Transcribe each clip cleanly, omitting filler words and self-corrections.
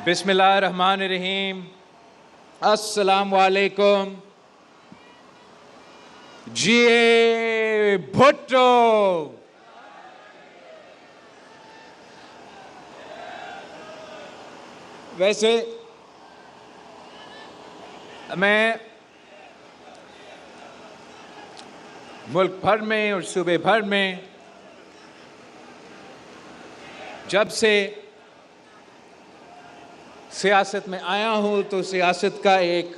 बिस्मिल्लाहिर्रहमानिर्रहीम। अस्सलामु अलैकुम। जिए भुट्टो। वैसे मैं मुल्क भर में और सूबे भर में जब से सियासत में आया हूँ तो सियासत का एक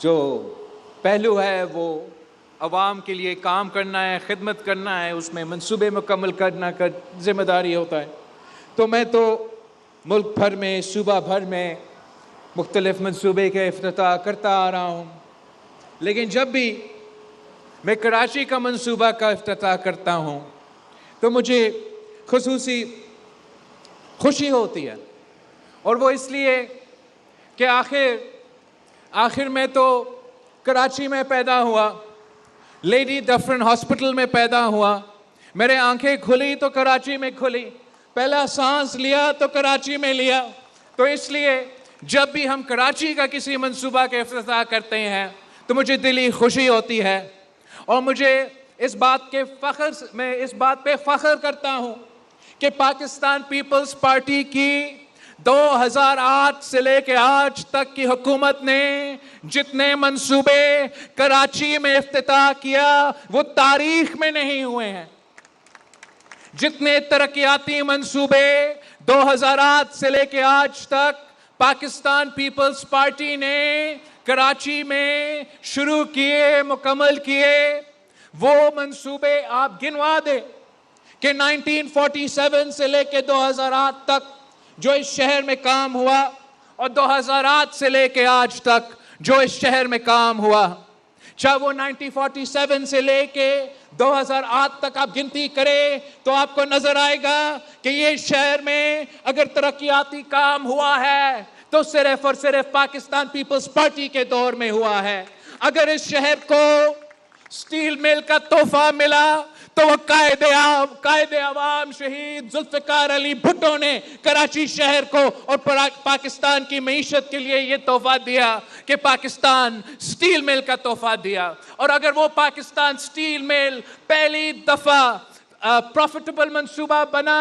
जो पहलू है वो अवाम के लिए काम करना है, खिदमत करना है, उसमें मंसूबे मुकम्मल करना का जिम्मेदारी होता है। तो मैं तो मुल्क भर में, सूबा भर में मुख्तलिफ मंसूबे का इफ्तिताह करता आ रहा हूँ, लेकिन जब भी मैं कराची का मंसूबा का इफ्तिताह करता हूँ तो मुझे खुसूसी खुशी होती है। और वो इसलिए कि आखिर में तो कराची में पैदा हुआ, लेडी डफरिन हॉस्पिटल में पैदा हुआ, मेरे आंखें खुली तो कराची में खुली, पहला सांस लिया तो कराची में लिया। तो इसलिए जब भी हम कराची का किसी मंसूबा का इफ्तिताह करते हैं तो मुझे दिली खुशी होती है और मुझे इस बात पे फ़ख्र करता हूँ कि पाकिस्तान पीपल्स पार्टी की 2008 से लेके आज तक की हुकूमत ने जितने मंसूबे कराची में इफ्तिताह किया वो तारीख में नहीं हुए हैं। जितने तरक्याती मंसूबे 2008 से लेके आज तक पाकिस्तान पीपल्स पार्टी ने कराची में शुरू किए, मुकम्मल किए, वो मंसूबे आप गिनवा दें कि 1947 से लेके 2008 तक जो इस शहर में काम हुआ और 2008 से लेके आज तक जो इस शहर में काम हुआ, चाहे वो 1947 से लेके 2008 तक आप गिनती करें तो आपको नजर आएगा कि ये शहर में अगर तरक्याती काम हुआ है तो सिर्फ और सिर्फ पाकिस्तान पीपल्स पार्टी के दौर में हुआ है। अगर इस शहर को स्टील मिल का तोहफा मिला तो वो कायदे अवाम शहीद जुल्फिकार अली भुट्टो ने कराची शहर को और पाकिस्तान की मईशत के लिए ये तोहफा दिया कि पाकिस्तान स्टील मिल का तोहफा दिया। और अगर वो पाकिस्तान स्टील मिल पहली दफा प्रॉफिटेबल मंसूबा बना,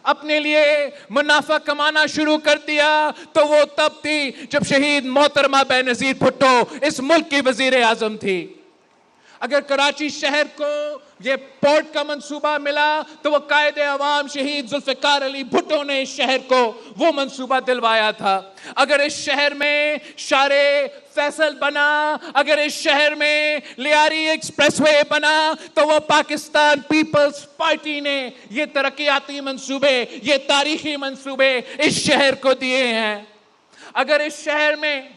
अपने लिए मुनाफा कमाना शुरू कर दिया, तो वो तब थी जब शहीद मोहतरमा बेनजीर भुट्टो इस मुल्क की वजीर आजम थी। अगर कराची शहर को ये पोर्ट का मंसूबा मिला तो वो कायदे अवाम शहीद जुल्फिकार अली भुट्टो ने इस शहर को वो मंसूबा दिलवाया था। अगर इस शहर में शारे फैसल बना, अगर इस शहर में लियारी एक्सप्रेसवे बना तो वो पाकिस्तान पीपल्स पार्टी ने ये तरक्याती मंसूबे, ये तारीखी मंसूबे इस शहर को दिए हैं। अगर इस शहर में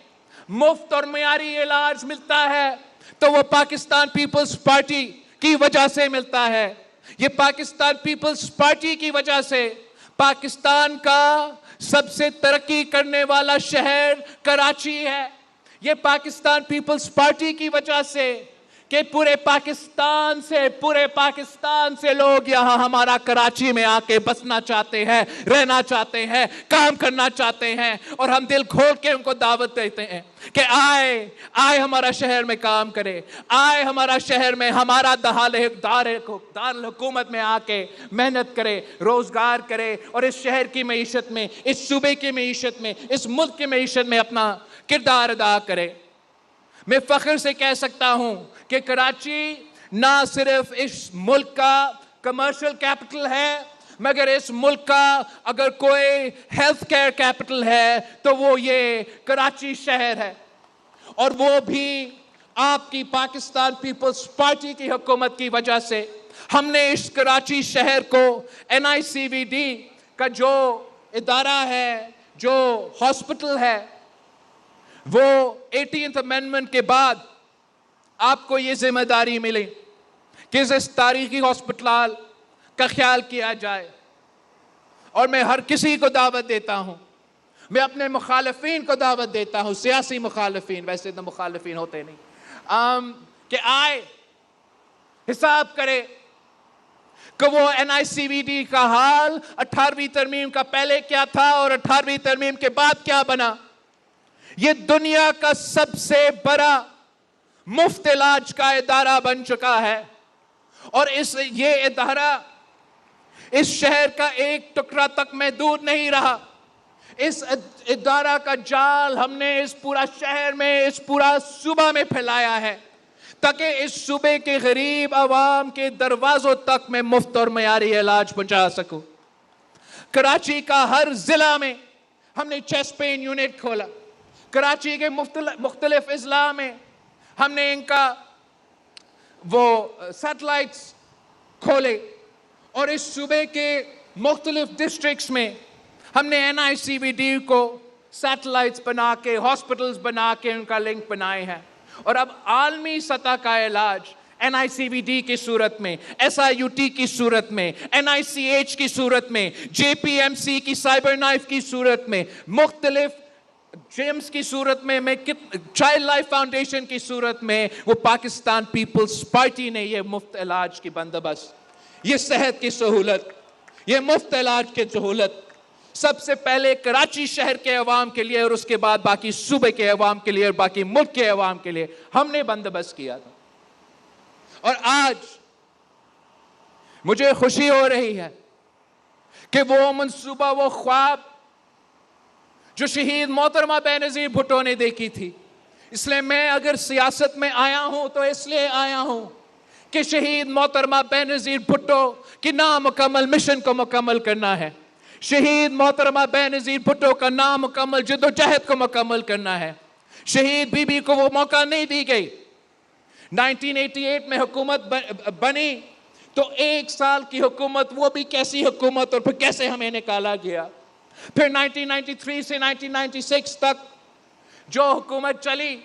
मुफ्त और मियारी इलाज मिलता है तो वो पाकिस्तान पीपल्स पार्टी की वजह से मिलता है। ये पाकिस्तान पीपल्स पार्टी की वजह से पाकिस्तान का सबसे तरक्की करने वाला शहर कराची है। ये पाकिस्तान पीपल्स पार्टी की वजह से कि पूरे पाकिस्तान से लोग यहाँ हमारा कराची में आके बसना चाहते हैं, रहना चाहते हैं, काम करना चाहते हैं और हम दिल खोल के उनको दावत देते हैं कि आए हमारा शहर में काम करे, आए हमारा शहर में हमारा दारुल हुकूमत में आके मेहनत करे, रोजगार करे और इस शहर की मईशत में, इस सूबे की मईशत में, इस मुल्क की मईशत में अपना किरदार अदा करे। मैं फख्र से कह सकता हूं कि कराची ना सिर्फ इस मुल्क का कमर्शियल कैपिटल है, मगर इस मुल्क का अगर कोई हेल्थ केयर कैपिटल है तो वो ये कराची शहर है। और वो भी आपकी पाकिस्तान पीपल्स पार्टी की हुकूमत की वजह से हमने इस कराची शहर को NICVD का जो इदारा है, जो हॉस्पिटल है, वो 18th अमेंडमेंट के बाद आपको ये जिम्मेदारी मिली कि इस तारीखी हॉस्पिटल का ख्याल किया जाए। और मैं हर किसी को दावत देता हूं, मैं अपने मुखालिफिन को दावत देता हूं, सियासी मुखालिफिन, वैसे तो मुखालिफिन होते नहीं, कि आए, हिसाब करे कि वो NICVD का हाल 18वीं तरमीम का पहले क्या था और 18वीं तरमीम के बाद क्या बना। ये दुनिया का सबसे बड़ा मुफ्त इलाज का इदारा बन चुका है और ये इदारा इस शहर का एक टुकड़ा तक में दूर नहीं रहा। इस इदारा का जाल हमने इस पूरा शहर में, इस पूरा सूबा में फैलाया है ताकि इस सूबे के गरीब आवाम के दरवाजों तक में मुफ्त और मयारी इलाज पहुंचा सकूं। कराची का हर जिला में हमने चेस्ट पेन यूनिट खोला। कराची के मुख्तलिफ इजला में हमने इनका वो सैटेलाइट्स खोले और इस सूबे के मुख्तलिफ डिस्ट्रिक्ट्स में हमने NICVD को सैटेलाइट्स बना के, हॉस्पिटल्स बना के उनका लिंक बनाए हैं। और अब आलमी सतह का इलाज NICVD की सूरत में, SIUT की सूरत में, NICH की सूरत में, JPMC की साइबर नाइफ की सूरत में, मुख्तलिफ जेम्स की सूरत में, चाइल्ड लाइफ फाउंडेशन की सूरत में, वो पाकिस्तान पीपल्स पार्टी ने ये मुफ्त इलाज की बंदोबस्त, ये सेहत की सहूलत, ये मुफ्त इलाज की सहूलत सबसे पहले कराची शहर के अवाम के लिए और उसके बाद बाकी सूबे के अवाम के लिए और बाकी मुल्क के अवाम के लिए हमने बंदोबस्त किया था। और आज मुझे खुशी हो रही है कि वो मंसूबा, वो ख्वाब जो शहीद मोहतरमा बेनज़ीर भुट्टो ने देखी थी, इसलिए मैं अगर सियासत में आया हूं तो इसलिए आया हूं कि शहीद मोहतरमा बेनज़ीर भुट्टो की नामुकम्मल मिशन को मुकम्मल करना है। शहीद मोहतरमा बेनज़ीर भुट्टो का नामुकम्मल जद्दोजहद को मुकम्मल करना है। शहीद बीबी को वो मौका नहीं दी गई। 1988 में हुकूमत बनी तो 1 साल की हुकूमत, वो भी कैसी हुकूमत, और फिर कैसे हमें निकाला गया। फिर 1993 से 1996 तक जो हुकूमत चली,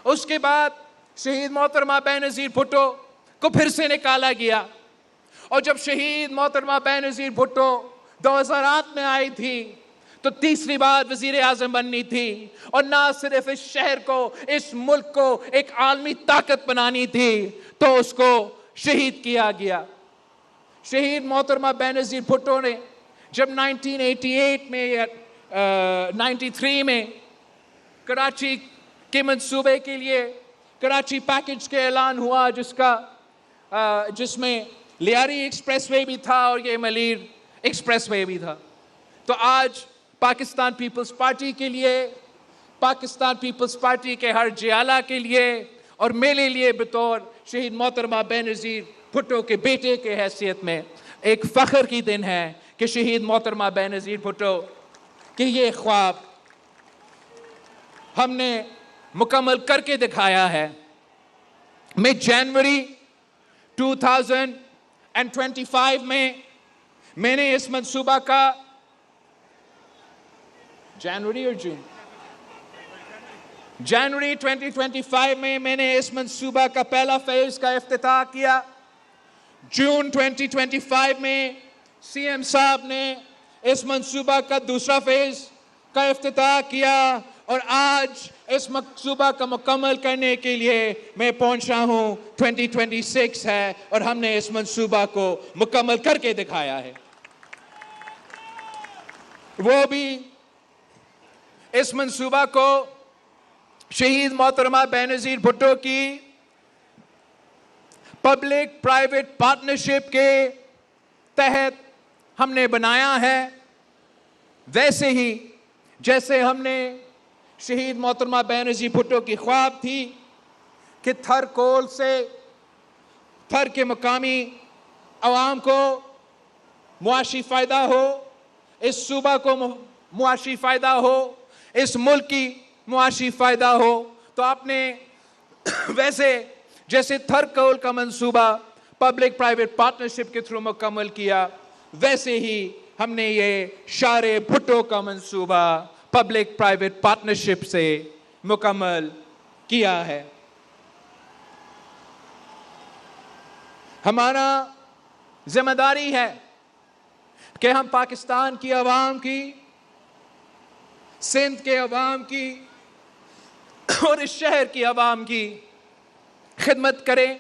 उसके बाद शहीद मोहतरमा बेनज़ीर भुट्टो को फिर से निकाला गया। और जब शहीद मोहतरमा बेनज़ीर भुट्टो 2008 में आई थी तो तीसरी बार वजीर आजम बननी थी और ना सिर्फ इस शहर को, इस मुल्क को एक आलमी ताकत बनानी थी, तो उसको शहीद किया गया। शहीद मोहतरमा बेनज़ीर भुट्टो ने जब 1988 में या 93 में कराची के मंसूबे के लिए कराची पैकेज के ऐलान हुआ, जिसमें लियारी एक्सप्रेसवे भी था और ये मलीर एक्सप्रेसवे भी था, तो आज पाकिस्तान पीपल्स पार्टी के लिए, पाकिस्तान पीपल्स पार्टी के हर जियाला के लिए और मेरे लिए बतौर शहीद मोहतरमा बेनज़ीर भुट्टो के बेटे के हैसियत में एक फ़ख्र की दिन है कि शहीद मोहतरमा बेनज़ीर भुट्टो के ये ख्वाब हमने मुकम्मल करके दिखाया है। मैं जनवरी 2025 में मैंने इस मंसूबा का, जनवरी 2025 में मैंने इस मंसूबा का पहला फेज का इफ्तिताह किया। जून 2025 में CM साहब ने इस मंसूबा का दूसरा फेज का इफ्तिताह किया और आज इस मंसूबा का मुकम्मल करने के लिए मैं पहुंचा हूं। 2026 है और हमने इस मंसूबा को मुकम्मल करके दिखाया है। वो भी इस मंसूबा को शहीद मोहतरमा बेनज़ीर भुट्टो की पब्लिक प्राइवेट पार्टनरशिप के तहत हमने बनाया है, वैसे ही जैसे हमने शहीद मोहतरमा बेनज़ीर भुट्टो की ख्वाब थी कि थर कोल से थर के मकामी अवाम को मुआशी फ़ायदा हो, इस सूबा को मुआशी फ़ायदा हो, इस मुल्क की मुआशी फ़ायदा हो, तो आपने वैसे जैसे थर कोल का मंसूबा पब्लिक प्राइवेट पार्टनरशिप के थ्रू मुकम्मल किया, वैसे ही हमने ये शारे भुट्टो का मंसूबा पब्लिक प्राइवेट पार्टनरशिप से मुकम्मल किया है। हमारा जिम्मेदारी है कि हम पाकिस्तान की आवाम की, सिंध के अवाम की और इस शहर की आवाम की खिदमत करें,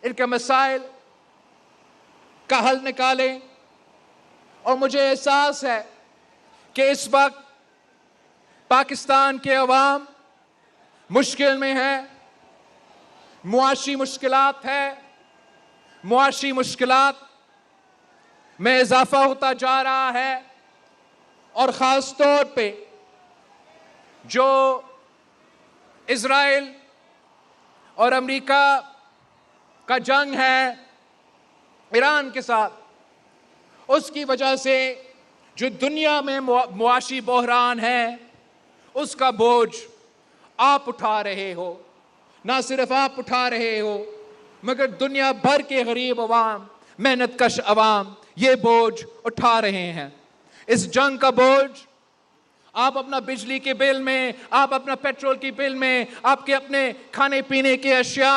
इनके मसाइल का हल निकालें। और मुझे एहसास है कि इस वक्त पाकिस्तान के अवाम मुश्किल में है, मुआशी मुश्किलात है, मुआशी मुश्किलात में इजाफा होता जा रहा है। और ख़ास तौर पे जो इज़राइल और अमेरिका का जंग है ईरान के साथ, उसकी वजह से जो दुनिया में मुआशी बहरान है उसका बोझ आप उठा रहे हो। ना सिर्फ आप उठा रहे हो मगर दुनिया भर के गरीब अवाम, मेहनत कश अवाम ये बोझ उठा रहे हैं। इस जंग का बोझ आप अपना बिजली के बिल में, आप अपना पेट्रोल की बिल में, आपके अपने खाने पीने के अशिया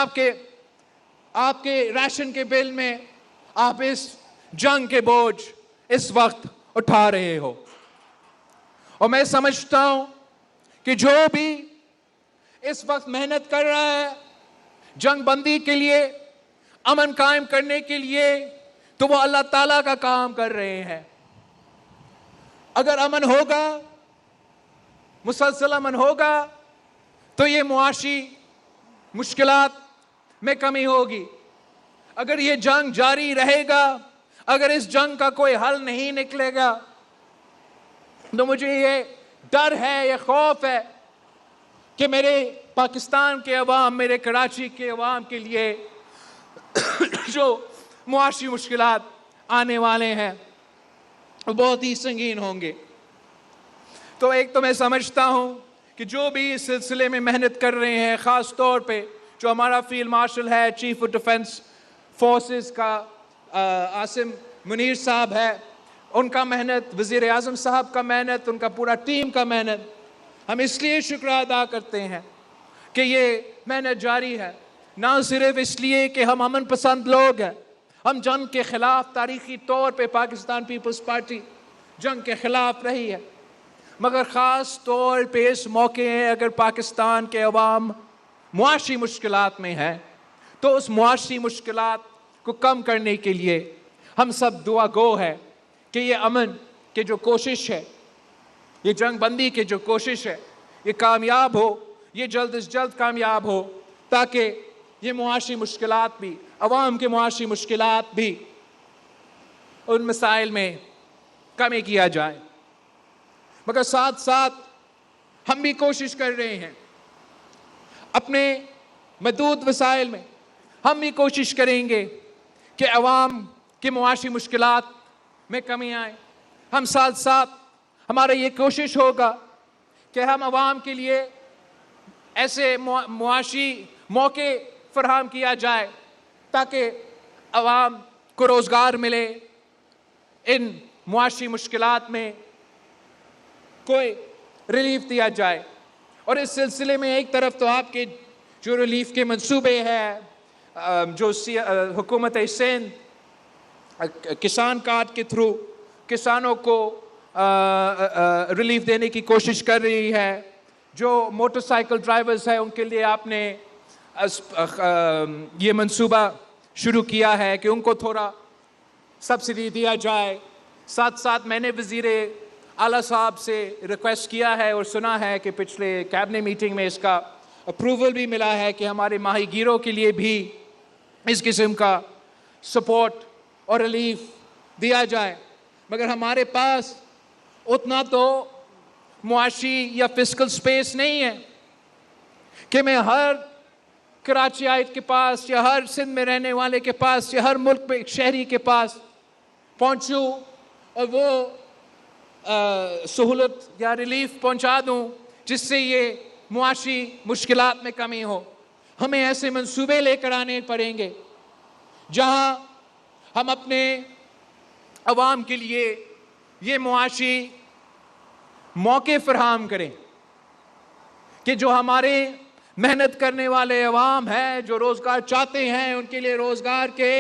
आपके राशन के बिल में, आप इस जंग के बोझ इस वक्त उठा रहे हो। और मैं समझता हूं कि जो भी इस वक्त मेहनत कर रहा है जंग बंदी के लिए, अमन कायम करने के लिए, तो वो अल्लाह ताला का काम कर रहे हैं। अगर अमन होगा, मुसलसल अमन होगा, तो ये मुआशी मुश्किलात में कमी होगी। अगर ये जंग जारी रहेगा, अगर इस जंग का कोई हल नहीं निकलेगा, तो मुझे ये डर है, ये खौफ है कि मेरे पाकिस्तान के अवाम, मेरे कराची के अवाम के लिए जो मुआशी मुश्किलात आने वाले हैं वो बहुत ही संगीन होंगे। तो एक तो मैं समझता हूँ कि जो भी इस सिलसिले में मेहनत कर रहे हैं, ख़ास तौर पे जो हमारा फील्ड मार्शल है, चीफ ऑफ डिफेंस फोर्सेस का आसिम मुनीर साहब है, उनका मेहनत, वज़ीर आज़म साहब का मेहनत, उनका पूरा टीम का मेहनत, हम इसलिए शुक्र अदा करते हैं कि ये मेहनत जारी है। ना सिर्फ इसलिए कि हम अमन पसंद लोग हैं, हम जंग के ख़िलाफ़, तारीख़ी तौर पे पाकिस्तान पीपल्स पार्टी जंग के ख़िलाफ़ रही है, मगर ख़ास तौर पे इस मौके अगर पाकिस्तान के अवाम मुआशी मुश्किलात में है, तो उस मुआशी मुश्किलात को कम करने के लिए हम सब दुआ गो है कि ये अमन की जो कोशिश है, ये जंग बंदी की जो कोशिश है, ये कामयाब हो, ये जल्द से जल्द कामयाब हो, ताकि ये मुआशी मुश्किलात भी, अवाम के मुआशी मुश्किलात भी, उन मसाइल में कमी किया जाए। मगर साथ साथ हम भी कोशिश कर रहे हैं, अपने महदूद वसाइल में हम भी कोशिश करेंगे कि अवाम की मुआशी मुश्किलात में कमी आए। हम साथ साथ हमारा ये कोशिश होगा कि हम अवाम के लिए ऐसे मुआशी मौके फराहम किया जाए ताकि अवाम को रोज़गार मिले, इन मुआशी मुश्किलात में कोई रिलीफ दिया जाए। और इस सिलसिले में एक तरफ तो आपके जो रिलीफ के मंसूबे हैं, जो हुकूमत सिंध किसान कार्ड के थ्रू किसानों को रिलीफ देने की कोशिश कर रही है, जो मोटरसाइकिल ड्राइवर्स हैं उनके लिए आपने ये मंसूबा शुरू किया है कि उनको थोड़ा सब्सिडी दिया जाए। साथ साथ मैंने वज़ीर आला साहब से रिक्वेस्ट किया है और सुना है कि पिछले कैबिनेट मीटिंग में इसका अप्रूवल भी मिला है कि हमारे माहीगीरों के लिए भी इस किस्म का सपोर्ट और रिलीफ दिया जाए। मगर हमारे पास उतना तो मुआशी या फिस्कल स्पेस नहीं है कि मैं हर कराची आयत के पास या हर सिंध में रहने वाले के पास या हर मुल्क में एक शहरी के पास पहुंचूं और वो सहूलत या रिलीफ पहुंचा दूं जिससे ये मुआशी मुश्किलात में कमी हो। हमें ऐसे मंसूबे लेकर आने पड़ेंगे जहां हम अपने अवाम के लिए ये मुआशी मौके फराहम करें कि जो हमारे मेहनत करने वाले अवाम हैं, जो रोज़गार चाहते हैं, उनके लिए रोज़गार के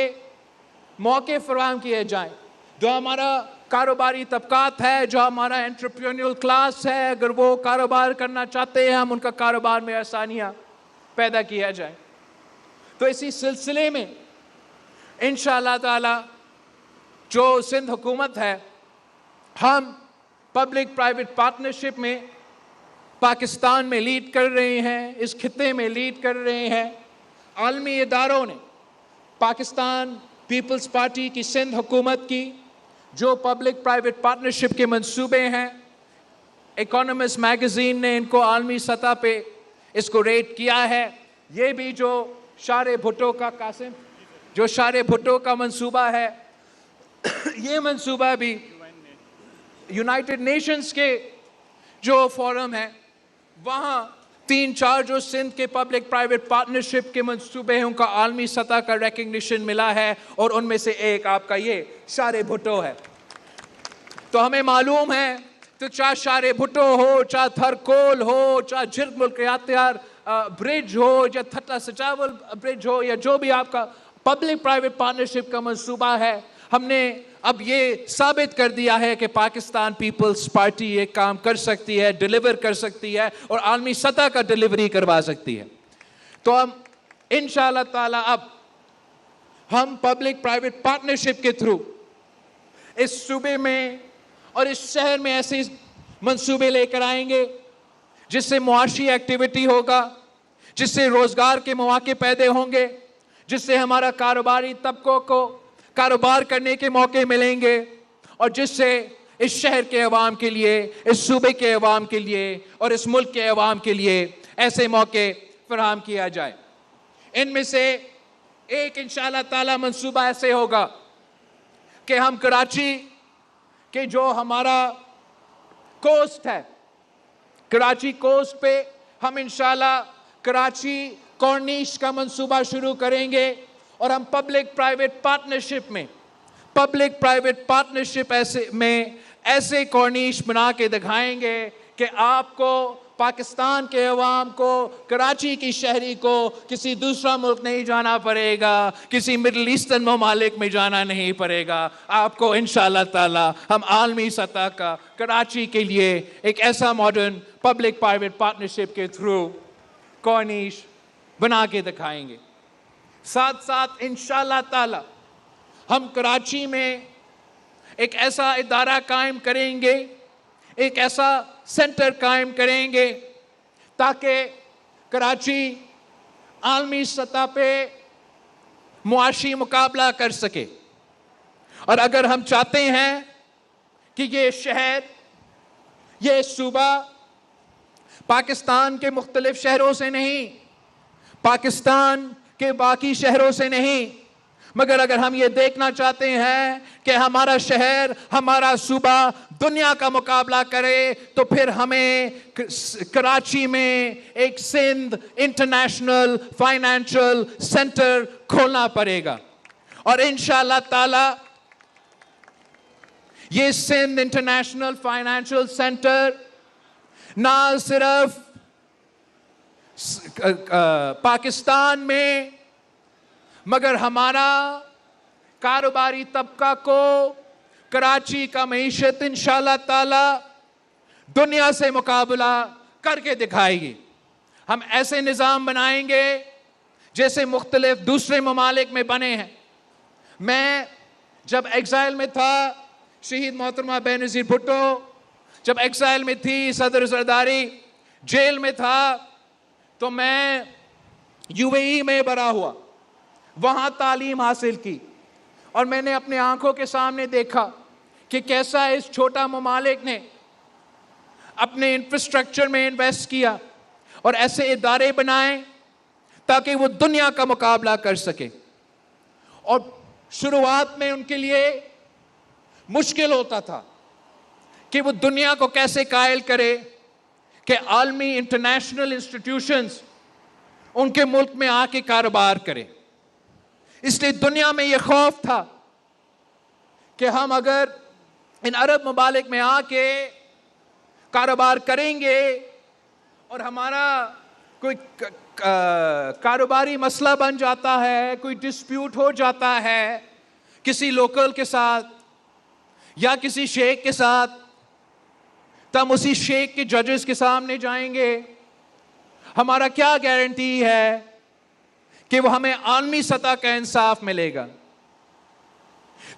मौके फराहम किए जाएं। जो हमारा कारोबारी तबकात है, जो हमारा एंटरप्रेन्योरल क्लास है, अगर वो कारोबार करना चाहते हैं, हम उनका कारोबार में आसानियाँ पैदा किया जाए। तो इसी सिलसिले में इंशाअल्लाह ताला जो सिंध हुकूमत है, हम पब्लिक प्राइवेट पार्टनरशिप में पाकिस्तान में लीड कर रहे हैं, इस खित्ते में लीड कर रहे हैं। आलमी इदारों ने पाकिस्तान पीपल्स पार्टी की सिंध हुकूमत की जो पब्लिक प्राइवेट पार्टनरशिप के मंसूबे हैं, इकोनॉमिस्ट मैगजीन ने इनको आलमी सतह पे इसको रेट किया है। ये भी जो शारे भुट्टो का कासिम, जो शारे भुट्टो का मंसूबा है, ये मंसूबा भी यूनाइटेड नेशंस के जो फोरम है वहाँ 3-4 जो सिंध के पब्लिक प्राइवेट पार्टनरशिप के मंसूबे हैं उनका आलमी सतह का रिकग्निशन मिला है, और उनमें से एक आपका ये शारे भुट्टो है। तो हमें मालूम है, तो चाहे शारे भुट्टो हो, चाहे थरकोल हो, चाहे जिर्ग मुल्क यात्यार ब्रिज हो, या थट्टा सचावल ब्रिज हो, या जो भी आपका पब्लिक प्राइवेट पार्टनरशिप का मंसूबा है, हमने अब ये साबित कर दिया है कि पाकिस्तान पीपल्स पार्टी ये काम कर सकती है, डिलीवर कर सकती है, और आलमी सतह का डिलीवरी करवा सकती है। तो हम इंशाअल्लाह ताला अब हम पब्लिक प्राइवेट पार्टनरशिप के थ्रू इस सूबे में और इस शहर में ऐसे मंसूबे लेकर आएंगे जिससे मुआशी एक्टिविटी होगा, जिससे रोजगार के मौके पैदा होंगे, जिससे हमारा कारोबारी तबकों को कारोबार करने के मौके मिलेंगे, और जिससे इस शहर के अवाम के लिए, इस सूबे के अवाम के लिए और इस मुल्क के अवाम के लिए ऐसे मौके फराहम किया जाए। इनमें से एक इंशाअल्लाह ताला मंसूबा ऐसे होगा कि हम कराची के जो हमारा कोस्ट है, कराची कोस्ट पे हम इंशाअल्लाह कराची कॉर्निश का मंसूबा शुरू करेंगे, और हम पब्लिक प्राइवेट पार्टनरशिप ऐसे कॉर्निश बना के दिखाएंगे कि आपको, पाकिस्तान के अवाम को, कराची की शहरी को किसी दूसरा मुल्क नहीं जाना पड़ेगा, किसी मिडल ईस्टर्न ममालिक में जाना नहीं पड़ेगा। आपको इंशाअल्लाह ताला हम आलमी सतह का कराची के लिए एक ऐसा मॉडर्न पब्लिक प्राइवेट पार्टनरशिप के थ्रू कॉर्निश बना के दिखाएंगे। साथ साथ इंशाअल्लाह ताला हम कराची में एक ऐसा इदारा कायम करेंगे, एक ऐसा सेंटर कायम करेंगे ताकि कराची आलमी सतह पे मुआशी मुकाबला कर सके। और अगर हम चाहते हैं कि ये शहर, ये सूबा पाकिस्तान के मुख्तलिफ शहरों से नहीं, पाकिस्तान के बाकी शहरों से नहीं, मगर अगर हम ये देखना चाहते हैं कि हमारा शहर, हमारा सूबा दुनिया का मुकाबला करे, तो फिर हमें कराची में एक सिंध इंटरनेशनल फाइनेंशियल सेंटर खोलना पड़ेगा। और इंशाअल्लाह ताला ये सिंध इंटरनेशनल फाइनेंशियल सेंटर ना सिर्फ पाकिस्तान में, मगर हमारा कारोबारी तबका को, कराची का मईशत इंशाअल्लाह ताला दुनिया से मुकाबला करके दिखाएगी। हम ऐसे निज़ाम बनाएंगे जैसे मुख्तलिफ दूसरे ममालिक में बने हैं। मैं जब एग्जाइल में था, शहीद मोहतरमा बेनज़ीर भुट्टो जब एग्जाइल में थी, सदर जरदारी जेल में था, तो मैं यूएई में बड़ा हुआ, वहाँ तालीम हासिल की, और मैंने अपने आंखों के सामने देखा कि कैसा इस छोटा ममालिक ने अपने इंफ्रास्ट्रक्चर में इन्वेस्ट किया और ऐसे इदारे बनाए ताकि वो दुनिया का मुकाबला कर सके। और शुरुआत में उनके लिए मुश्किल होता था कि वो दुनिया को कैसे कायल करे कि आलमी इंटरनेशनल इंस्टीट्यूशंस उनके मुल्क में आके कारोबार करें। इसलिए दुनिया में यह खौफ था कि हम अगर इन अरब ममालिक में आके कारोबार करेंगे और हमारा कोई कारोबारी मसला बन जाता है, कोई डिस्प्यूट हो जाता है किसी लोकल के साथ या किसी शेख के साथ, तो हम उसी शेख के जजेस के सामने जाएंगे। हमारा क्या गारंटी है कि वो हमें आलमी सतह का इंसाफ मिलेगा?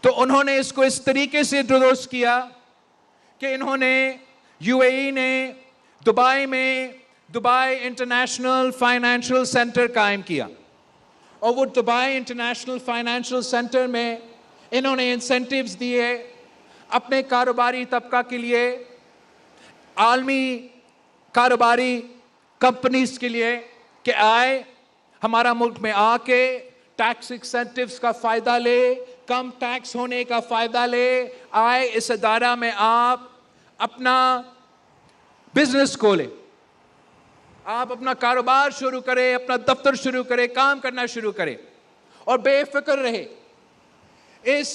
तो उन्होंने इसको इस तरीके से दुरुस्त किया कि इन्होंने यूएई ने दुबई में दुबई इंटरनेशनल फाइनेंशियल सेंटर कायम किया, और वो दुबई इंटरनेशनल फाइनेंशियल सेंटर में इन्होंने इंसेंटिव्स दिए अपने कारोबारी तबका के लिए, आलमी कारोबारी कंपनीज के लिए, कि आए हमारा मुल्क में आके टैक्स इंसेंटिव्स का फ़ायदा ले, कम टैक्स होने का फ़ायदा ले, आए इस अदारा में आप अपना बिजनेस खोलें, आप अपना कारोबार शुरू करें, अपना दफ्तर शुरू करें, काम करना शुरू करें और बेफिक्र रहे। इस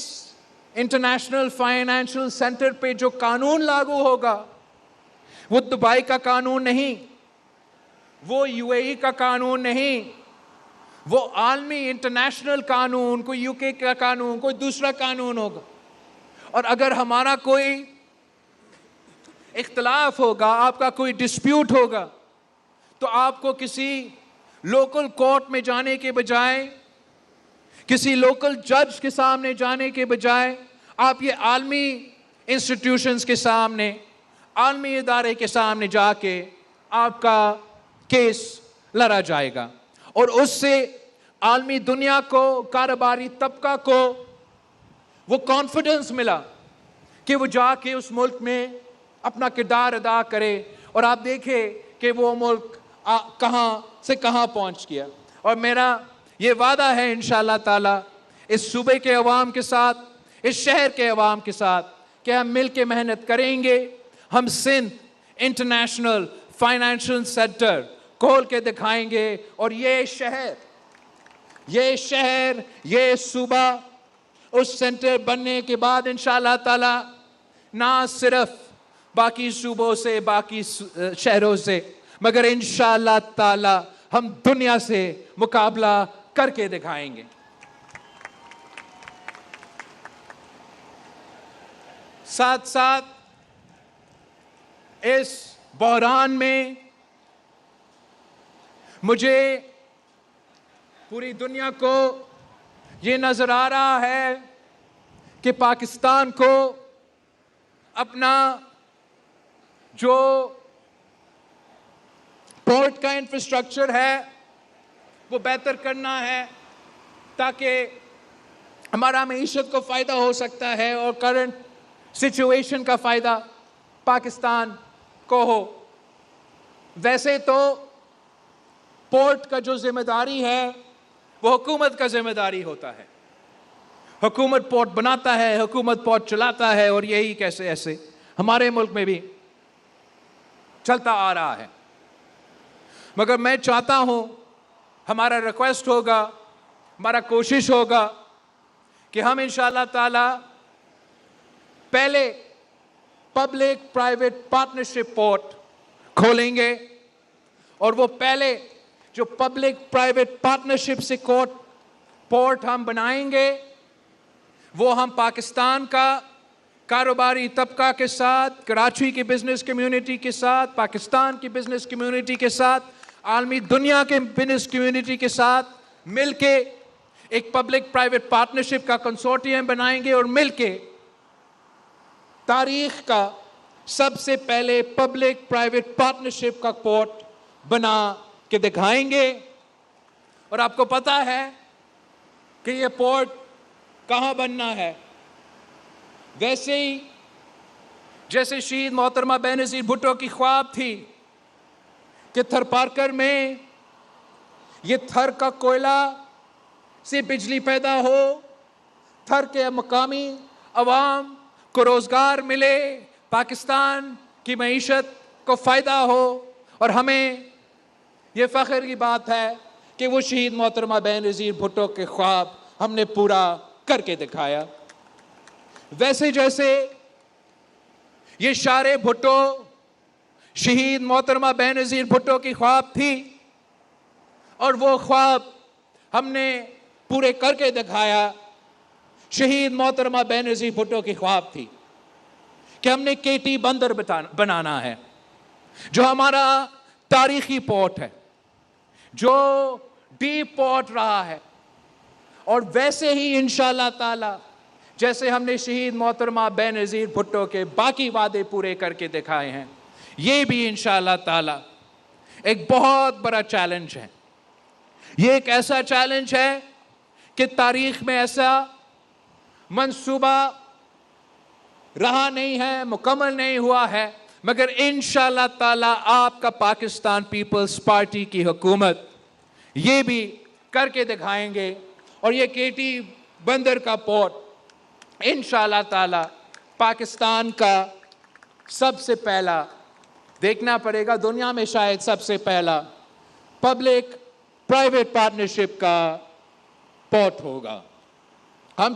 इंटरनेशनल फाइनेंशियल सेंटर पे जो कानून लागू होगा वो दुबई का कानून नहीं, वो यूएई का कानून नहीं, वो आलमी इंटरनेशनल कानून, कोई यूके का कानून, कोई दूसरा कानून होगा। और अगर हमारा कोई इख्तलाफ होगा, आपका कोई डिस्प्यूट होगा, तो आपको किसी लोकल कोर्ट में जाने के बजाय, किसी लोकल जज के सामने जाने के बजाय, आप ये आलमी इंस्टीट्यूशंस के सामने, आलमी इदारे के सामने जाके आपका केस लड़ा जाएगा, और उससे आलमी दुनिया को, कारोबारी तबका को वो कॉन्फिडेंस मिला कि वो जाके उस मुल्क में अपना किरदार अदा करे, और आप देखें कि वो मुल्क कहाँ से कहाँ पहुँच गया। और मेरा ये वादा है इंशाअल्लाह ताला इस सूबे के अवाम के साथ, इस शहर के अवाम के साथ, कि हम मिल के मेहनत करेंगे, हम सिंध इंटरनेशनल फाइनेंशियल सेंटर खोल के दिखाएंगे, और ये शहर, ये सूबा उस सेंटर बनने के बाद इंशाअल्लाह ताला ना सिर्फ बाकी सूबों से, बाकी शहरों से, मगर इंशाअल्लाह ताला हम दुनिया से मुकाबला करके दिखाएंगे। साथ साथ इस बहरान में मुझे पूरी दुनिया को ये नजर आ रहा है कि पाकिस्तान को अपना जो पोर्ट का इंफ्रास्ट्रक्चर है वो बेहतर करना है, ताकि हमारा मईशत को फ़ायदा हो सकता है और करंट सिचुएशन का फ़ायदा पाकिस्तान को हो। वैसे तो पोर्ट का जो जिम्मेदारी है वो हुकूमत का जिम्मेदारी होता है, हुकूमत पोर्ट बनाता है, हुकूमत पोर्ट चलाता है, और यही कैसे ऐसे हमारे मुल्क में भी चलता आ रहा है। मगर मैं चाहता हूं, हमारा रिक्वेस्ट होगा, हमारा कोशिश होगा कि हम इंशाअल्लाह ताला पहले पब्लिक प्राइवेट पार्टनरशिप पोर्ट खोलेंगे, और वो पहले जो पब्लिक प्राइवेट पार्टनरशिप से पोर्ट हम बनाएंगे, वो हम पाकिस्तान का कारोबारी तबका के साथ, कराची की बिजनेस कम्युनिटी के साथ, पाकिस्तान की बिजनेस कम्युनिटी के साथ, आलमी दुनिया के बिजनेस कम्युनिटी के साथ मिलके एक पब्लिक प्राइवेट पार्टनरशिप का कंसोर्टियम बनाएंगे, और मिलके तारीख का सबसे पहले पब्लिक प्राइवेट पार्टनरशिप का पोर्ट बना के दिखाएंगे। और आपको पता है कि ये पोर्ट कहाँ बनना है। वैसे ही जैसे शहीद मोहतरमा बेनज़ीर भुट्टो की ख्वाब थी कि थरपारकर में ये थर का कोयला से बिजली पैदा हो, थर के मकामी अवाम को रोज़गार मिले, पाकिस्तान की मईशत को फ़ायदा हो, और हमें ये फ़ख्र की बात है कि वो शहीद मोहतरमा बेनज़ीर भुट्टो के ख्वाब हमने पूरा करके दिखाया। वैसे जैसे ये शारे भुट्टो शहीद मोहतरमा बेनज़ीर भुट्टो की ख्वाब थी, और वो ख्वाब हमने पूरे करके दिखाया। शहीद मोहतरमा बेनज़ीर भुट्टो की ख्वाब थी कि हमने केटी बंदर बनाना है, जो हमारा तारीखी पोर्ट है, जो डीप पोर्ट रहा है। और वैसे ही इंशाअल्लाह ताला जैसे हमने शहीद मोहतरमा बेनज़ीर भुट्टो के बाकी वादे पूरे करके दिखाए हैं, ये भी इंशाअल्लाह ताला एक बहुत बड़ा चैलेंज है। ये एक ऐसा चैलेंज है कि तारीख में ऐसा मंसूबा रहा नहीं है, मुकम्मल नहीं हुआ है, मगर इंशाअल्लाह ताला आपका पाकिस्तान पीपल्स पार्टी की हुकूमत ये भी करके दिखाएंगे। और ये केटी बंदर का पोर्ट इंशाअल्लाह ताला पाकिस्तान का सबसे पहला, देखना पड़ेगा दुनिया में शायद सबसे पहला पब्लिक प्राइवेट पार्टनरशिप का पोर्ट होगा। हम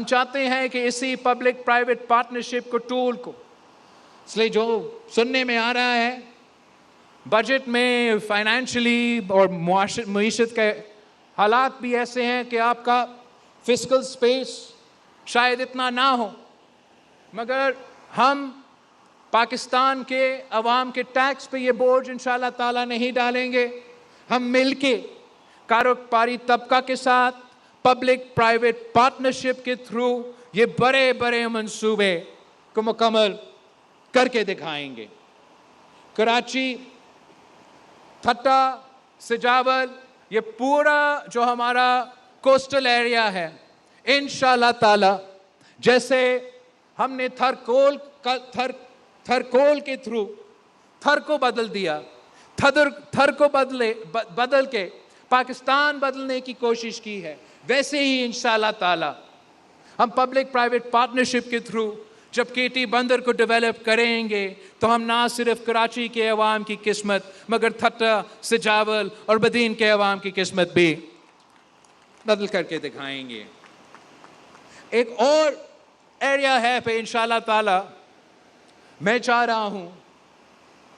चाहते हैं कि इसी पब्लिक प्राइवेट पार्टनरशिप को टूल को, इसलिए जो सुनने में आ रहा है बजट में फाइनेंशियली और मईशत के हालात भी ऐसे हैं कि आपका फिस्कल स्पेस शायद इतना ना हो, मगर हम पाकिस्तान के अवाम के टैक्स पे ये बोझ इंशाअल्लाह ताला नहीं डालेंगे। हम मिलके कारोबारी तबका के साथ पब्लिक प्राइवेट पार्टनरशिप के थ्रू ये बड़े बड़े मंसूबे को मुकम्मल करके दिखाएंगे। कराची, थट्टा, सिजावल, ये पूरा जो हमारा कोस्टल एरिया है, इंशाअल्लाह ताला जैसे हमने थरकोल के थ्रू थर को बदल दिया, थर को बदल के पाकिस्तान बदलने की कोशिश की है, वैसे ही इंशाअल्लाह ताला हम पब्लिक प्राइवेट पार्टनरशिप के थ्रू जब केटी बंदर को डेवलप करेंगे तो हम ना सिर्फ कराची के अवाम की किस्मत मगर थट्टा, सिजावल और बदीन के अवाम की किस्मत भी बदल करके दिखाएंगे। एक और एरिया है पे इंशाअल्लाह ताला मैं चाह रहा हूँ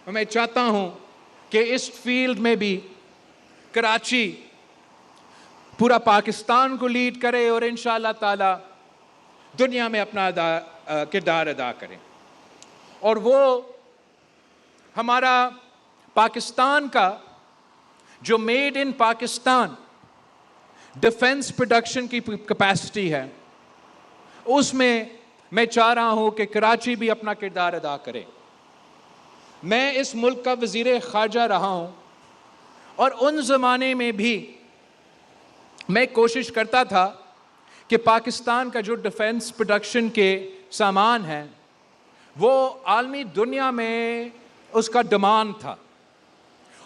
और मैं चाहता हूँ कि इस फील्ड में भी कराची पूरा पाकिस्तान को लीड करे और इंशाअल्लाह ताला दुनिया में अपना किरदार अदा करें। और वो हमारा पाकिस्तान का जो made in Pakistan defence production की कैपेसिटी है, उसमें मैं चाह रहा हूं कि कराची भी अपना किरदार अदा करे। मैं इस मुल्क का वज़ीर ख़ारजा रहा हूं और उन ज़माने में भी मैं कोशिश करता था कि पाकिस्तान का जो डिफेंस प्रोडक्शन के सामान है वो आलमी दुनिया में उसका डिमांड था,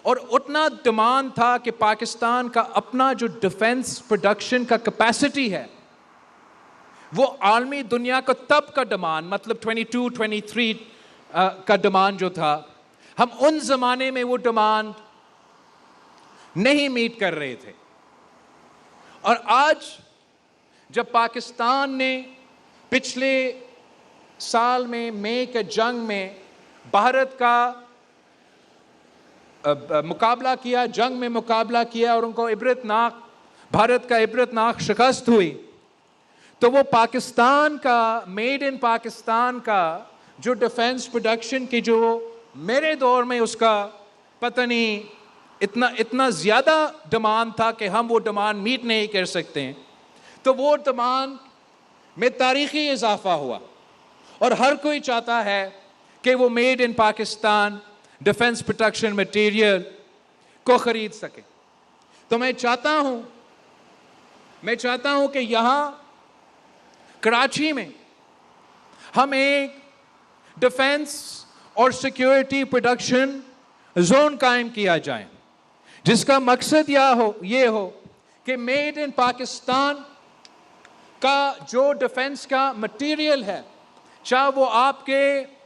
और उतना डिमांड था कि पाकिस्तान का अपना जो डिफेंस प्रोडक्शन का कैपेसिटी है वो आलमी दुनिया का तब का डिमांड, मतलब 22-23 का डिमांड जो था, हम उन ज़माने में वो डिमांड नहीं मीट कर रहे थे। और आज जब पाकिस्तान ने पिछले साल में मई के जंग में भारत का मुकाबला किया, जंग में मुकाबला किया और उनको भारत का इबरतनाक शिकस्त हुई, तो वो पाकिस्तान का मेड इन पाकिस्तान का जो डिफेंस प्रोडक्शन की जो मेरे दौर में उसका पता नहीं इतना ज़्यादा डिमांड था कि हम वो डिमांड मीट नहीं कर सकते हैं, तो वो डिमांड में तारीख़ी इजाफा हुआ और हर कोई चाहता है कि वो made in Pakistan defence production material को ख़रीद सके। तो मैं चाहता हूँ कि यहाँ कराची में हम एक डिफेंस और सिक्योरिटी प्रोडक्शन जोन कायम किया जाए, जिसका मकसद ये हो कि मेड इन पाकिस्तान का जो डिफेंस का मटेरियल है, चाहे वो आपके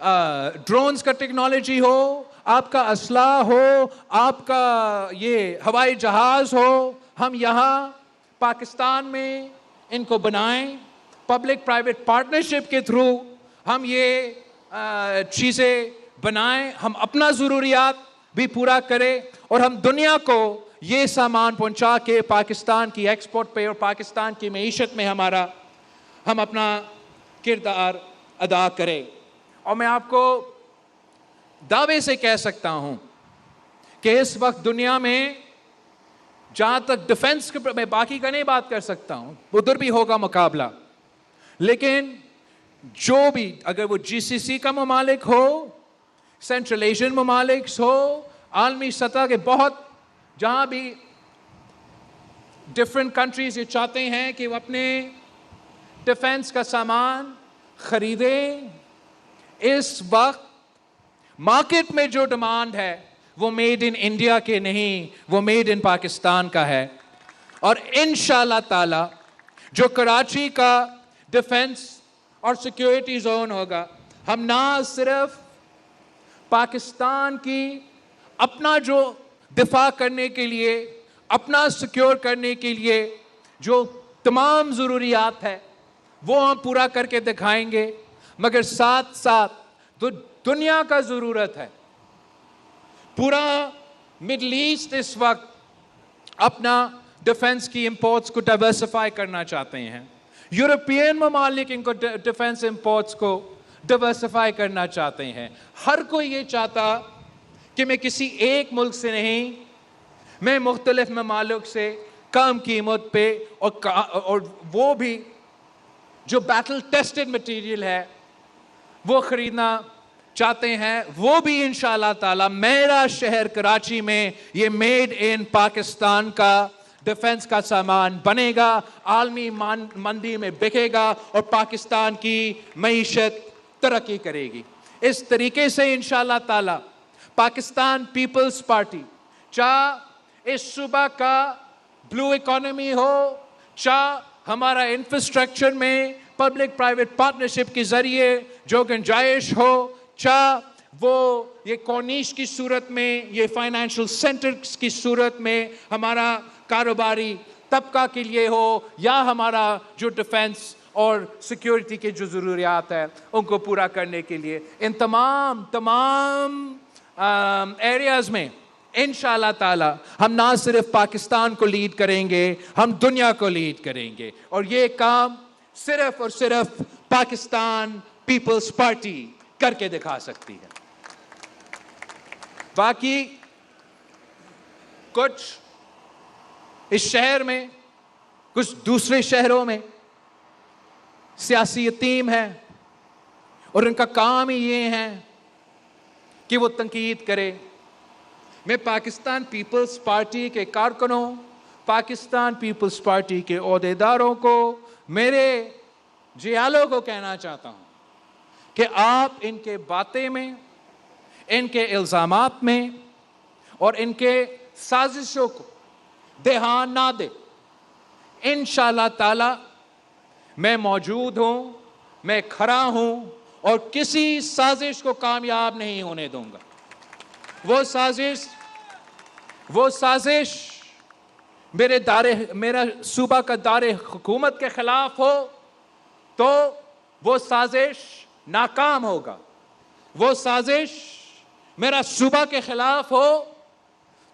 ड्रोन्स का टेक्नोलॉजी हो, आपका असला हो, आपका ये हवाई जहाज़ हो, हम यहाँ पाकिस्तान में इनको बनाएं, पब्लिक प्राइवेट पार्टनरशिप के थ्रू हम ये चीज़ें बनाएं, हम अपना ज़रूरियात भी पूरा करें और हम दुनिया को ये सामान पहुंचा के पाकिस्तान की एक्सपोर्ट पे और पाकिस्तान की मईशत में हम अपना किरदार अदा करें। और मैं आपको दावे से कह सकता हूं कि इस वक्त दुनिया में जहां तक डिफेंस के, मैं बाकी का नहीं बात कर सकता हूं, उधर भी होगा मुकाबला, लेकिन जो भी, अगर वो जीसीसी का ममालिक हो, सेंट्रल एशियन ममालिक हो, आलमी सतह के बहुत, जहां भी डिफरेंट कंट्रीज ये चाहते हैं कि वो अपने डिफेंस का सामान खरीदें, इस वक्त मार्केट में जो डिमांड है वो मेड इन इंडिया के नहीं, वो मेड इन पाकिस्तान का है। और इंशाअल्लाह ताला जो कराची का डिफेंस और सिक्योरिटी जोन होगा, हम ना सिर्फ पाकिस्तान की अपना जो दिफा करने के लिए, अपना सिक्योर करने के लिए जो तमाम ज़रूरियात है वो हम पूरा करके दिखाएंगे, मगर साथ साथ तो दुनिया का ज़रूरत है। पूरा मिडल ईस्ट इस वक्त अपना डिफेंस की इंपोर्ट्स को डाइवर्सिफाई करना चाहते हैं। यूरोपियन ममालिक इनको डिफेंस इंपोर्ट्स को डाइवर्सिफाई करना चाहते हैं। हर कोई ये चाहता कि मैं किसी एक मुल्क से नहीं, मैं मुख्तलिफ ममालिक से कम कीमत पे और वो भी जो बैटल टेस्टेड मटीरियल है वो खरीदना चाहते हैं। वो भी इंशाअल्लाह ताला मेरा शहर कराची में ये मेड इन पाकिस्तान का डिफेंस का सामान बनेगा, आलमी मंडी में बिकेगा और पाकिस्तान की मईशत तरक्की करेगी। इस तरीके से इंशाअल्लाह ताला पाकिस्तान पीपल्स पार्टी, चाहे इस सूबा का ब्लू इकोनॉमी हो, चाहे हमारा इंफ्रास्ट्रक्चर में पब्लिक प्राइवेट पार्टनरशिप के जरिए जो गुंजाइश हो, चाहे वो ये कॉर्निश की सूरत में, ये फाइनेंशियल सेंटर्स की सूरत में हमारा कारोबारी तबका के लिए हो, या हमारा जो डिफेंस और सिक्योरिटी के जो ज़रूरियात है उनको पूरा करने के लिए, इन तमाम एरियाज़ में इंशाअल्लाह ताला हम ना सिर्फ पाकिस्तान को लीड करेंगे, हम दुनिया को लीड करेंगे। और ये काम सिर्फ और सिर्फ पाकिस्तान पीपल्स पार्टी करके दिखा सकती है। बाकी कुछ इस शहर में, कुछ दूसरे शहरों में सियासी यतीम है और उनका काम ही ये है कि वो तनकीद करे। मैं पाकिस्तान पीपल्स पार्टी के कारकुनों, पाकिस्तान पीपल्स पार्टी के ओहदेदारों को, मेरे जियालों को कहना चाहता हूं कि आप इनके बातें में, इनके इल्ज़ामात में और इनके साजिशों को ध्यान ना दे। इंशाअल्लाह ताला मैं मौजूद हूं, मैं खड़ा हूं और किसी साजिश को कामयाब नहीं होने दूंगा। वो साजिश मेरा सूबा का दारे हुकूमत के खिलाफ हो तो वो साजिश नाकाम होगा। वो साजिश मेरा सूबा के खिलाफ हो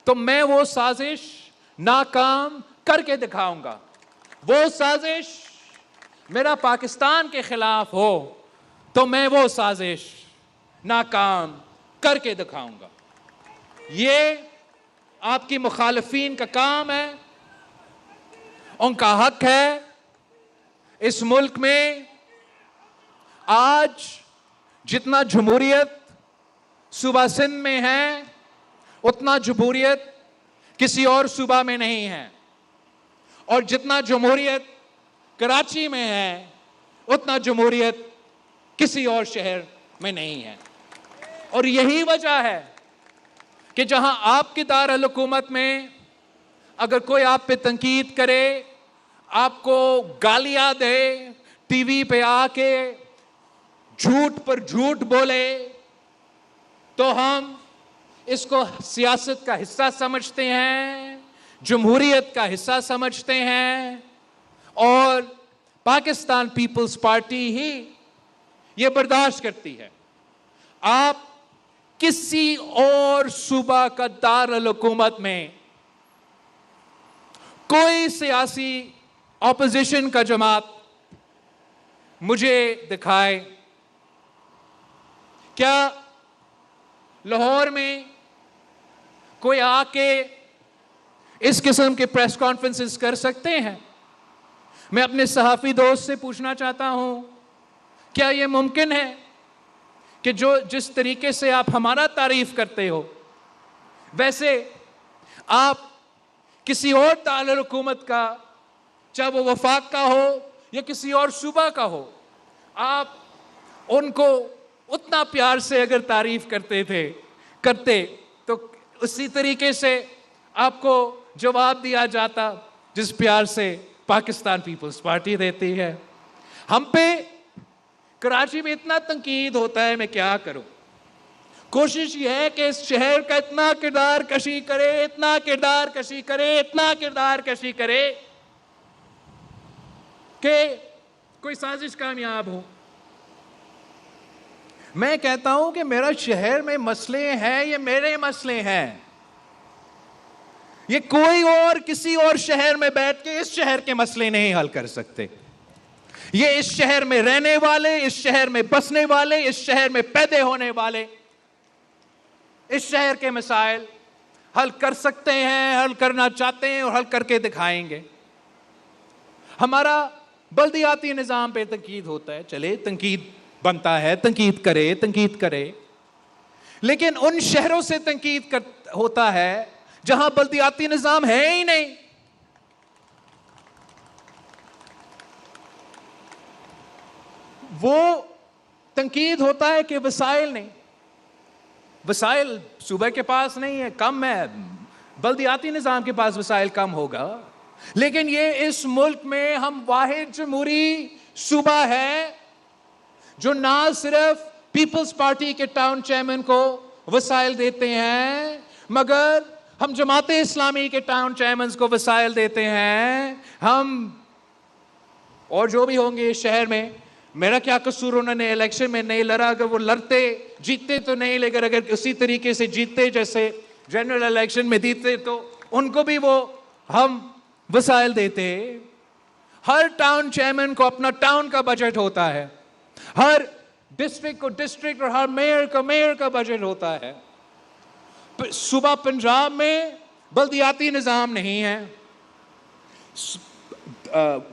तो मैं वो साजिश नाकाम करके दिखाऊंगा। वो साजिश मेरा पाकिस्तान के खिलाफ हो तो मैं वो साजिश नाकाम करके दिखाऊंगा। ये आपकी मुखालिफीन का काम है, उनका हक है। इस मुल्क में आज जितना जमहूरियत सूबा सिंध में है उतना जमहूरियत किसी और सूबा में नहीं है, और जितना जमहूरियत कराची में है उतना जमहूरियत किसी और शहर में नहीं है। और यही वजह है कि जहां आपकी दारुल हुकूमत में अगर कोई आप पे तनकीद करे, आपको गालियां दे, टीवी पे आके झूठ पर झूठ बोले, तो हम इसको सियासत का हिस्सा समझते हैं, जमहूरियत का हिस्सा समझते हैं, और पाकिस्तान पीपल्स पार्टी ही ये बर्दाश्त करती है। आप किसी और सूबा का दारुल हुकूमत में कोई सियासी ऑपोजिशन का जमात मुझे दिखाए। क्या लाहौर में कोई आके इस किस्म के प्रेस कॉन्फ्रेंसेस कर सकते हैं। मैं अपने सहाफ़ी दोस्त से पूछना चाहता हूं, क्या यह मुमकिन है कि जिस तरीके से आप हमारा तारीफ करते हो, वैसे आप किसी और दारुल हुकूमत का, चाहे वो वफाक का हो या किसी और सूबा का हो, आप उनको उतना प्यार से अगर तारीफ करते तो उसी तरीके से आपको जवाब दिया जाता जिस प्यार से पाकिस्तान पीपल्स पार्टी देती है। हम पे कराची में इतना तंकीद होता है, मैं क्या करूं। कोशिश यह है कि इस शहर का इतना किरदार कशी करे, इतना किरदार कशी करे, इतना किरदार कशी करे कि कोई साजिश कामयाब हो। मैं कहता हूं कि मेरा शहर में मसले हैं, ये मेरे मसले हैं। ये कोई और किसी और शहर में बैठ के इस शहर के मसले नहीं हल कर सकते। ये इस शहर में रहने वाले, इस शहर में बसने वाले, इस शहर में पैदा होने वाले इस शहर के मसाइल हल कर सकते हैं, हल करना चाहते हैं और हल करके दिखाएंगे। हमारा बल्दियाती निज़ाम पे तंकीद होता है, चले तंकीद बनता है, तंकीद करे, लेकिन उन शहरों से तंकीद होता है जहां बल्दियाती निज़ाम है ही नहीं। वो तंकीद होता है कि वसाइल नहीं, वसाइल सूबे के पास नहीं है, कम है, बल्दियाती निज़ाम के पास वसाइल कम होगा। लेकिन ये इस मुल्क में हम वाहिद जमहूरी सूबा है जो ना सिर्फ पीपल्स पार्टी के टाउन चेयरमैन को वसाइल देते हैं, मगर हम जमात इस्लामी के टाउन चेयरमैन को वसाइल देते हैं। हम और जो भी होंगे इस शहर में, मेरा क्या कसूर, उन्होंने इलेक्शन में नहीं लड़ा, अगर वो लड़ते जीतते तो नहीं, लेकिन अगर उसी तरीके से जीतते जैसे जनरल इलेक्शन में जीतते तो उनको भी वो हम वसाइल देते। हर टाउन चेयरमैन को अपना टाउन का बजट होता है, हर डिस्ट्रिक्ट को डिस्ट्रिक्ट और हर मेयर का मेयर का बजट होता है। सूबा पंजाब में बल्दियाती निज़ाम नहीं है,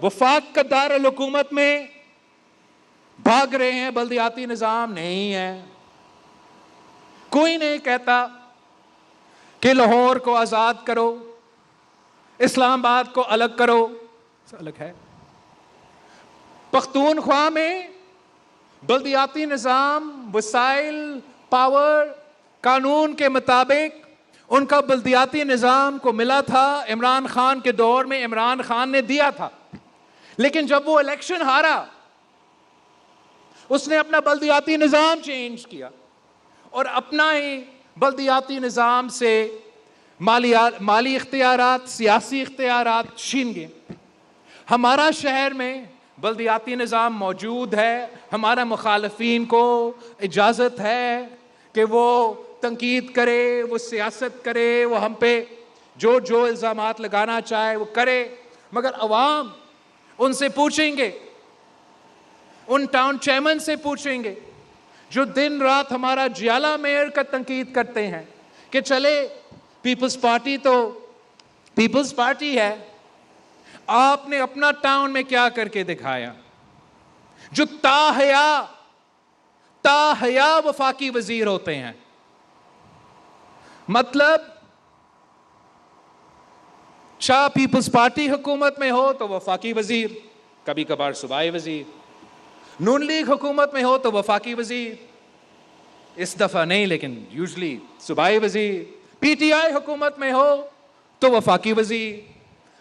वफाक का दारुल हुकूमत में भाग रहे हैं, बल्दियाती निज़ाम नहीं है। कोई नहीं कहता कि लाहौर को आज़ाद करो, इस्लामाबाद को अलग करो, अलग है। पख्तूनख्वा में बल्दियाती निज़ाम, वसाइल, पावर, कानून के मुताबिक उनका बल्दियाती निज़ाम को मिला था। इमरान खान के दौर में इमरान खान ने दिया था, लेकिन जब वो इलेक्शन हारा उसने अपना बल्दियाती निज़ाम चेंज किया और अपना ही बल्दियाती निज़ाम से माली इख्तियारात, सियासी इख्तियारात छीन गए। हमारा शहर में बल्दियाती निज़ाम मौजूद है, हमारा मुखालफीन को इजाज़त है कि वो तंकीद करे, वो सियासत करे, वो हम पे जो जो इल्ज़ामात लगाना चाहे वो करे, मगर अवाम उनसे पूछेंगे, उन टाउन चेयरमैन से पूछेंगे जो दिन रात हमारा जियाला मेयर का तंकीद करते हैं कि चले पीपल्स पार्टी तो पीपल्स पार्टी है, आपने अपना टाउन में क्या करके दिखाया। जो ताहया वफाकी वजीर होते हैं, मतलब शाह पीपल्स पार्टी हुकूमत में हो तो वफाकी वजीर, कभी कभार सूबाई वजीर, नून लीग हुकूमत में हो तो वफाकी वजीर, इस दफा नहीं लेकिन यूजली सूबाई वजीर, पीटीआई हुकूमत में हो तो वफाकी वजीर,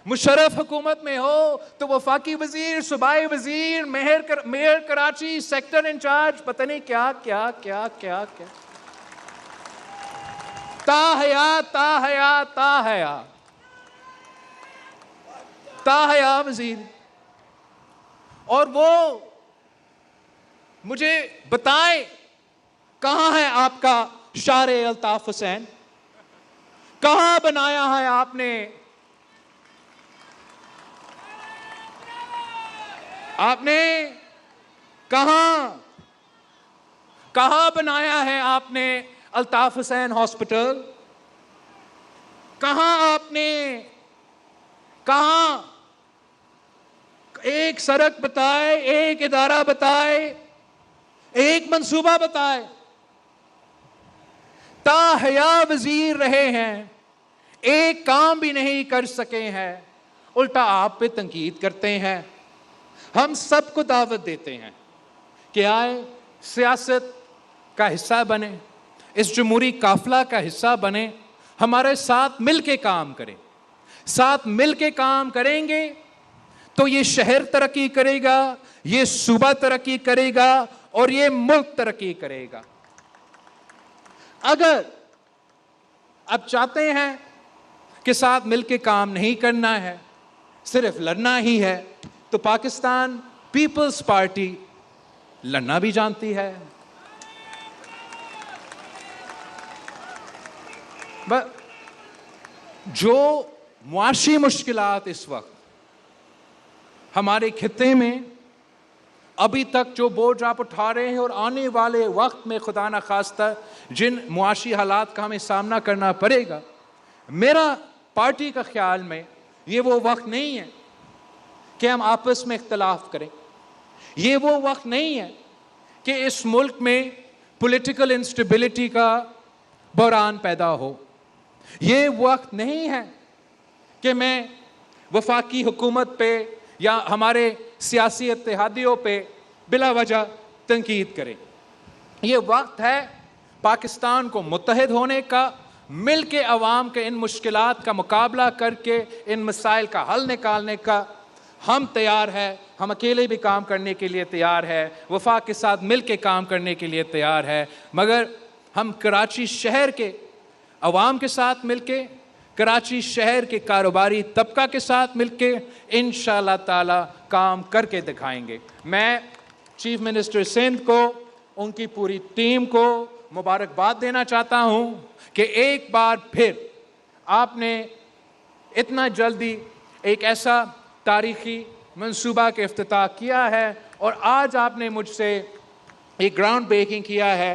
मुशर्रफ हुकूमत में हो तो वफाकी वजीर, सूबाई वजीर, मेयर कराची, सेक्टर इंचार्ज, पता नहीं क्या क्या क्या क्या क्या, ताहया ताहया ताहया ताहया वजीर। और वो मुझे बताएं कहां है आपका शारे अल्ताफ हुसैन, कहां बनाया है आपने, कहां बनाया है आपने अल्ताफ हुसैन हॉस्पिटल, कहां आपने कहां एक सड़क बताए, एक इदारा बताए, एक मंसूबा बताए। ताहया वजीर रहे हैं, एक काम भी नहीं कर सके हैं, उल्टा आप पे तंकीद करते हैं। हम सबको दावत देते हैं कि आए, सियासत का हिस्सा बने, इस जमहूरी काफिला का हिस्सा बने, हमारे साथ मिलके काम करें। साथ मिलके काम करेंगे तो ये शहर तरक्की करेगा, ये सूबा तरक्की करेगा और ये मुल्क तरक्की करेगा। अगर आप चाहते हैं कि साथ मिलके काम नहीं करना है, सिर्फ लड़ना ही है, तो पाकिस्तान पीपल्स पार्टी लड़ना भी जानती है। जो मुआशी मुश्किलात इस वक्त हमारे खित्ते में अभी तक जो बोझ आप उठा रहे हैं और आने वाले वक्त में खुदा ना खास्ता जिन मुआशी हालात का हमें सामना करना पड़ेगा, मेरा पार्टी का ख्याल में ये वो वक्त नहीं है कि हम आपस में इख्तलाफ करें। ये वो वक्त नहीं है कि इस मुल्क में पॉलिटिकल इंस्टेबिलिटी का बहरान पैदा हो। ये वक्त नहीं है कि मैं वफाकी हुकूमत पे या हमारे सियासी इत्तेहादियों पे बिला वजह तनकीद करें। ये वक्त है पाकिस्तान को मुत्तहिद होने का, मिल के अवाम के इन मुश्किलात का मुकाबला करके इन मसाइल का हल निकालने का। हम तैयार है, हम अकेले भी काम करने के लिए तैयार है, वफाक के साथ मिल के काम करने के लिए तैयार है, मगर हम कराची शहर के अवाम के साथ मिलके, कराची शहर के कारोबारी तबका के साथ मिलके इंशाअल्लाह ताला काम करके दिखाएंगे। मैं चीफ मिनिस्टर सिंध को, उनकी पूरी टीम को मुबारकबाद देना चाहता हूं कि एक बार फिर आपने इतना जल्दी एक ऐसा तारीखी मंसूबा का इफ्तिताह किया है और आज आपने मुझसे एक ग्राउंड ब्रेकिंग किया है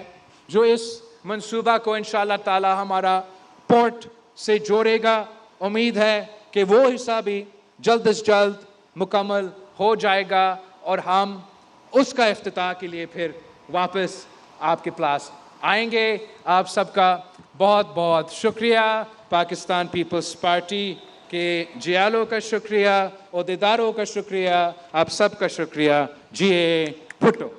जो इस मंसूबा को इंशाअल्लाह ताला हमारा पोर्ट से जोड़ेगा। उम्मीद है कि वो हिस्सा भी जल्द से जल्द मुकम्मल हो जाएगा और हम उसका इफ्तिताह के लिए फिर वापस आपके पास आएंगे। आप सबका बहुत बहुत शुक्रिया। पाकिस्तान पीपल्स पार्टी के जियालों का शुक्रिया, ओहदेदारों का शुक्रिया, आप सबका शुक्रिया। जी भुट्टो।